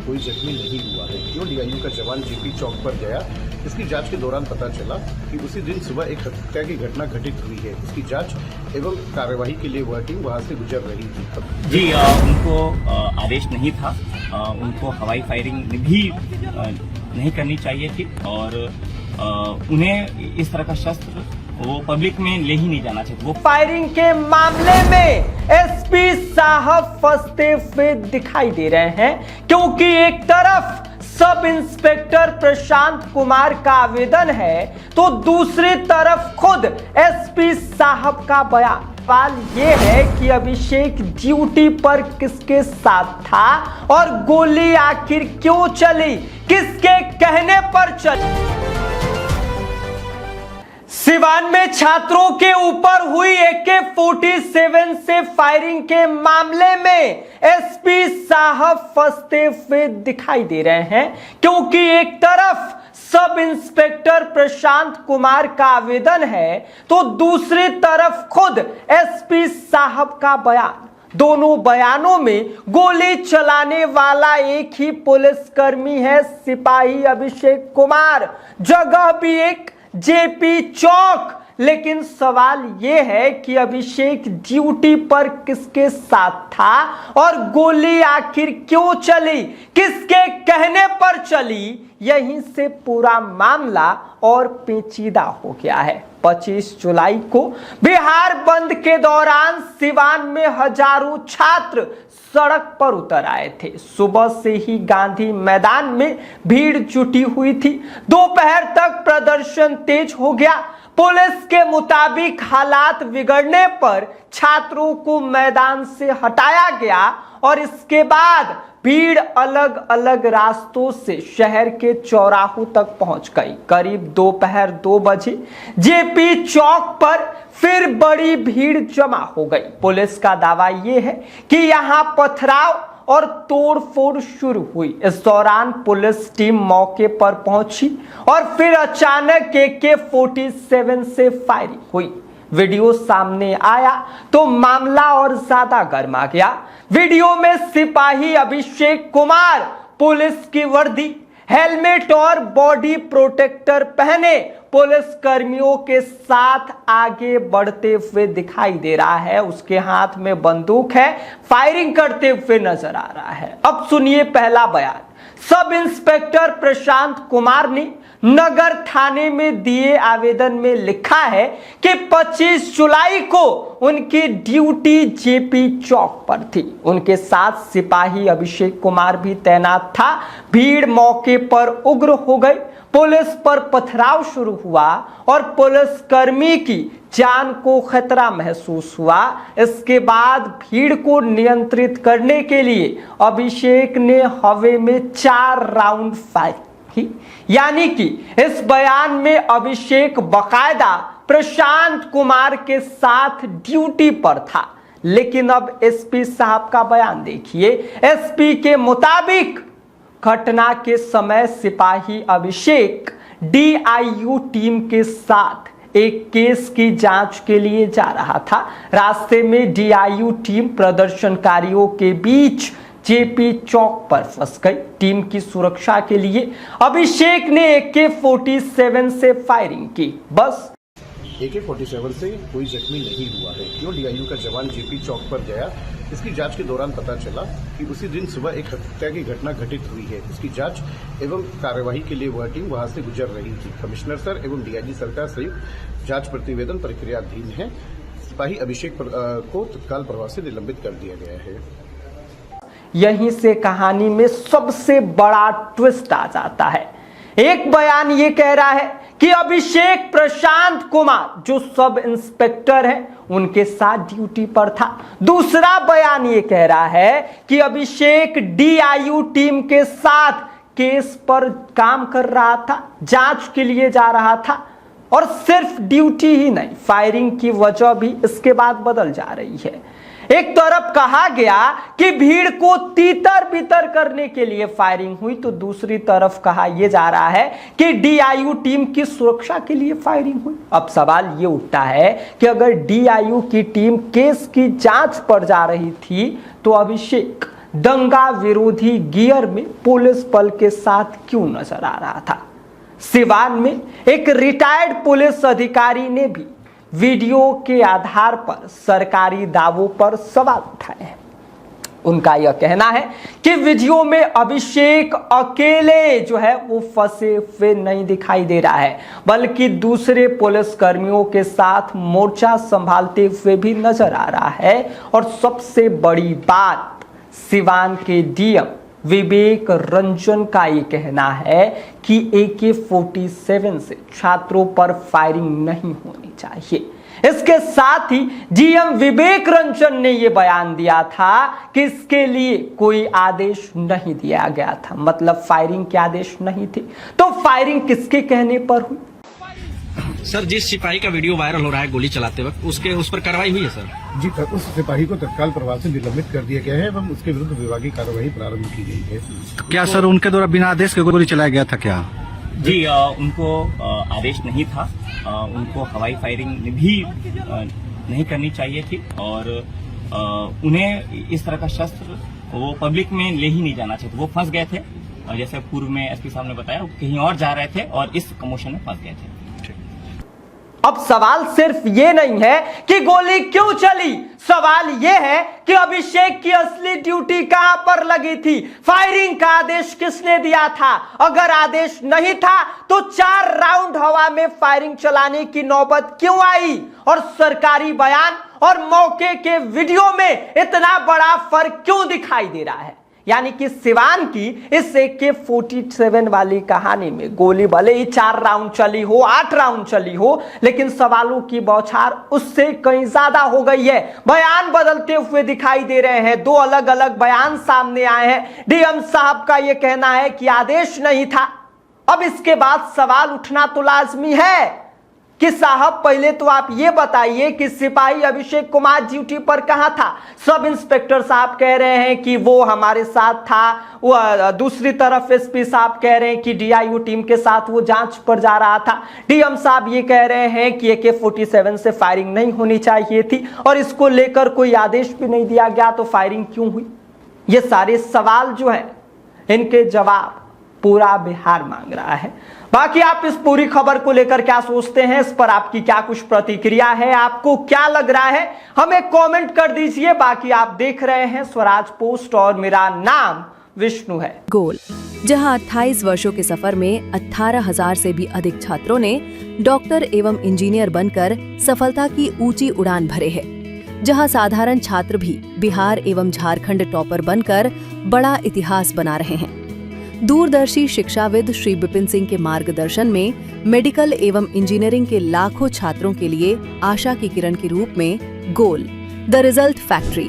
कोई जख्मी नहीं हुआ है। क्यों डीआईयू का जवान जेपी चौक पर गया, इसकी जांच के दौरान पता चला कि उसी दिन सुबह एक हत्या की घटना घटित हुई है। इसकी जांच एवं कार्यवाही के लिए वह टीम वहां से गुजर रही थी। जी, उनको आदेश नहीं था, उनको हवाई फायरिंग भी नहीं करनी चाहिए थी और उन्हें इस तरह का शस्त्र वो पब्लिक में ले ही नहीं जाना चाहिए। वो फायरिंग के मामले में एसपी साहब फंसते हुए दिखाई दे रहे हैं, क्योंकि एक तरफ सब इंस्पेक्टर प्रशांत कुमार का आवेदन है तो दूसरी तरफ खुद एसपी साहब का बयान। सवाल ये है कि अभिषेक ड्यूटी पर किसके साथ था और गोली आखिर क्यों चली, किसके कहने पर चली। सिवान में छात्रों के ऊपर हुई AK-47 से फायरिंग के मामले में एसपी साहब फंसते हुए दिखाई दे रहे हैं, क्योंकि एक तरफ सब इंस्पेक्टर प्रशांत कुमार का आवेदन है तो दूसरी तरफ खुद एसपी साहब का बयान। दोनों बयानों में गोली चलाने वाला एक ही पुलिसकर्मी है, सिपाही अभिषेक कुमार। जगह भी एक जेपी चौक। लेकिन सवाल यह है कि अभिषेक ड्यूटी पर किसके साथ था और गोली आखिर क्यों चली, किसके कहने पर चली। यहीं से पूरा मामला और पेचीदा हो गया है। 25 जुलाई को बिहार बंद के दौरान सिवान में हजारों छात्र सड़क पर उतर आए थे। सुबह से ही गांधी मैदान में भीड़ जुटी हुई थी। दोपहर तक प्रदर्शन तेज हो गया। पुलिस के मुताबिक हालात बिगड़ने पर छात्रों को मैदान से हटाया गया और इसके बाद भीड़ अलग अलग रास्तों से शहर के चौराहों तक पहुंच गई। करीब दोपहर 2 बजे जेपी चौक पर फिर बड़ी भीड़ जमा हो गई। पुलिस का दावा यह है कि यहां पथराव और तोड़फोड़ शुरू हुई। इस दौरान पुलिस टीम मौके पर पहुंची और फिर अचानक AK-47 से फायरिंग हुई। वीडियो सामने आया तो मामला और ज्यादा गर्मा गया। वीडियो में सिपाही अभिषेक कुमार पुलिस की वर्दी, हेलमेट और बॉडी प्रोटेक्टर पहने पुलिस कर्मियों के साथ आगे बढ़ते हुए दिखाई दे रहा है। उसके हाथ में बंदूक है, फायरिंग करते हुए नजर आ रहा है। अब सुनिए पहला बयान। सब इंस्पेक्टर प्रशांत कुमार ने नगर थाने में दिए आवेदन में लिखा है कि 25 जुलाई को उनकी ड्यूटी जेपी चौक पर थी। उनके साथ सिपाही अभिषेक कुमार भी तैनात था। भीड़ मौके पर उग्र हो गई। पुलिस पर पथराव शुरू हुआ और पुलिस कर्मी की जान को खतरा महसूस हुआ। इसके बाद भीड़ को नियंत्रित करने के लिए अभिषेक ने हवा में 4 राउंड फायर की। यानी कि इस बयान में अभिषेक बकायदा प्रशांत कुमार के साथ ड्यूटी पर था। लेकिन अब एसपी साहब का बयान देखिए। एसपी के मुताबिक घटना के समय सिपाही अभिषेक डीआईयू टीम के साथ एक केस की जांच के लिए जा रहा था। रास्ते में डीआईयू टीम प्रदर्शनकारियों के बीच जेपी चौक पर फंस गई। टीम की सुरक्षा के लिए अभिषेक ने AK-47 से फायरिंग की। बस AK-47 से कोई जख्मी नहीं हुआ है। क्यों डीआईयू का जवान जेपी चौक पर गया, इसकी जांच के दौरान पता चला कि उसी दिन सुबह एक हत्या की घटना घटित हुई है। इसकी जांच एवं कार्यवाही के लिए वह टीम वहां से गुजर रही थी। कमिश्नर सर एवं डीआईजी सर का संयुक्त जांच प्रतिवेदन प्रक्रियाधीन है। सिपाही अभिषेक को तत्काल प्रभाव से निलंबित कर दिया गया है। यहीं से कहानी में सबसे बड़ा ट्विस्ट आ जाता है। एक बयान ये कह रहा है कि अभिषेक प्रशांत कुमार जो सब इंस्पेक्टर है उनके साथ ड्यूटी पर था। दूसरा बयान ये कह रहा है कि अभिषेक डीआईयू टीम के साथ केस पर काम कर रहा था, जांच के लिए जा रहा था। और सिर्फ ड्यूटी ही नहीं, फायरिंग की वजह भी इसके बाद बदल जा रही है। एक तरफ कहा गया कि भीड़ को तीतर बितर करने के लिए फायरिंग हुई, तो दूसरी तरफ कहा यह जा रहा है कि डीआईयू टीम की सुरक्षा के लिए फायरिंग हुई। अब सवाल यह उठता है कि अगर डीआईयू की टीम केस की जांच पर जा रही थी तो अभिषेक दंगा विरोधी गियर में पुलिस बल के साथ क्यों नजर आ रहा था। सिवान में एक रिटायर्ड पुलिस अधिकारी ने भी वीडियो के आधार पर सरकारी दावों पर सवाल उठाए हैं। उनका यह कहना है कि वीडियो में अभिषेक अकेले जो है वो फंसे हुए नहीं दिखाई दे रहा है, बल्कि दूसरे पुलिस कर्मियों के साथ मोर्चा संभालते हुए भी नजर आ रहा है। और सबसे बड़ी बात, सिवान के डीएम विवेक रंजन का ये कहना है कि AK-47 से छात्रों पर फायरिंग नहीं होनी चाहिए। इसके साथ ही डीएम विवेक रंजन ने यह बयान दिया था कि इसके लिए कोई आदेश नहीं दिया गया था, मतलब फायरिंग के आदेश नहीं थे। तो फायरिंग किसके कहने पर हुई? सर, जिस सिपाही का वीडियो वायरल हो रहा है गोली चलाते वक्त, उस पर कार्रवाई हुई है सर? जी, उस सिपाही को तत्काल प्रभाव से निलंबित कर दिया गया है एवं उसके विरुद्ध विभागीय कार्रवाई प्रारंभ की गई है। क्या सर उनके द्वारा बिना आदेश के गोली चलाया गया था क्या? जी, उनको आदेश नहीं था। उनको हवाई फायरिंग भी नहीं करनी चाहिए थी और उन्हें इस तरह का शस्त्र वो पब्लिक में ले ही नहीं जाना चाहिए। वो फंस गए थे, जैसे पूर्व में एसपी साहब ने बताया, वो कहीं और जा रहे थे और इस कमोशन में फंस गए थे। अब सवाल सिर्फ ये नहीं है कि गोली क्यों चली, सवाल यह है कि अभिषेक की असली ड्यूटी कहां पर लगी थी, फायरिंग का आदेश किसने दिया था। अगर आदेश नहीं था तो 4 राउंड हवा में फायरिंग चलाने की नौबत क्यों आई, और सरकारी बयान और मौके के वीडियो में इतना बड़ा फर्क क्यों दिखाई दे रहा है। यानी कि सिवान की इस AK-47 वाली कहानी में गोली भले ही 4 राउंड चली हो, 8 राउंड चली हो, लेकिन सवालों की बौछार उससे कहीं ज्यादा हो गई है। बयान बदलते हुए दिखाई दे रहे हैं, 2 अलग अलग बयान सामने आए हैं। डीएम साहब का यह कहना है कि आदेश नहीं था। अब इसके बाद सवाल उठना तो लाजमी है कि साहब पहले तो आप ये बताइए कि सिपाही अभिषेक कुमार ड्यूटी पर कहां था। सब इंस्पेक्टर साहब कह रहे हैं कि वो हमारे साथ था, वो दूसरी तरफ एसपी साहब कह रहे हैं कि DIU टीम के साथ वो जांच पर जा रहा था। डीएम साहब ये कह रहे हैं कि AK-47 से फायरिंग नहीं होनी चाहिए थी और इसको लेकर कोई आदेश भी नहीं दिया गया, तो फायरिंग क्यों हुई। ये सारे सवाल जो है इनके जवाब पूरा बिहार मांग रहा है। बाकी आप इस पूरी खबर को लेकर क्या सोचते हैं, इस पर आपकी क्या कुछ प्रतिक्रिया है, आपको क्या लग रहा है, हमें कमेंट कर दीजिए। बाकी आप देख रहे हैं स्वराज पोस्ट और मेरा नाम विष्णु है। गोल, जहां 28 वर्षों के सफर में 18,000 से भी अधिक छात्रों ने डॉक्टर एवं इंजीनियर बनकर सफलता की ऊंची उड़ान भरे है, जहां साधारण छात्र भी बिहार एवं झारखंड टॉपर बनकर बड़ा इतिहास बना रहे हैं। दूरदर्शी शिक्षाविद श्री विपिन सिंह के मार्गदर्शन में मेडिकल एवं इंजीनियरिंग के लाखों छात्रों के लिए आशा की किरण के रूप में गोल, द रिजल्ट फैक्ट्री,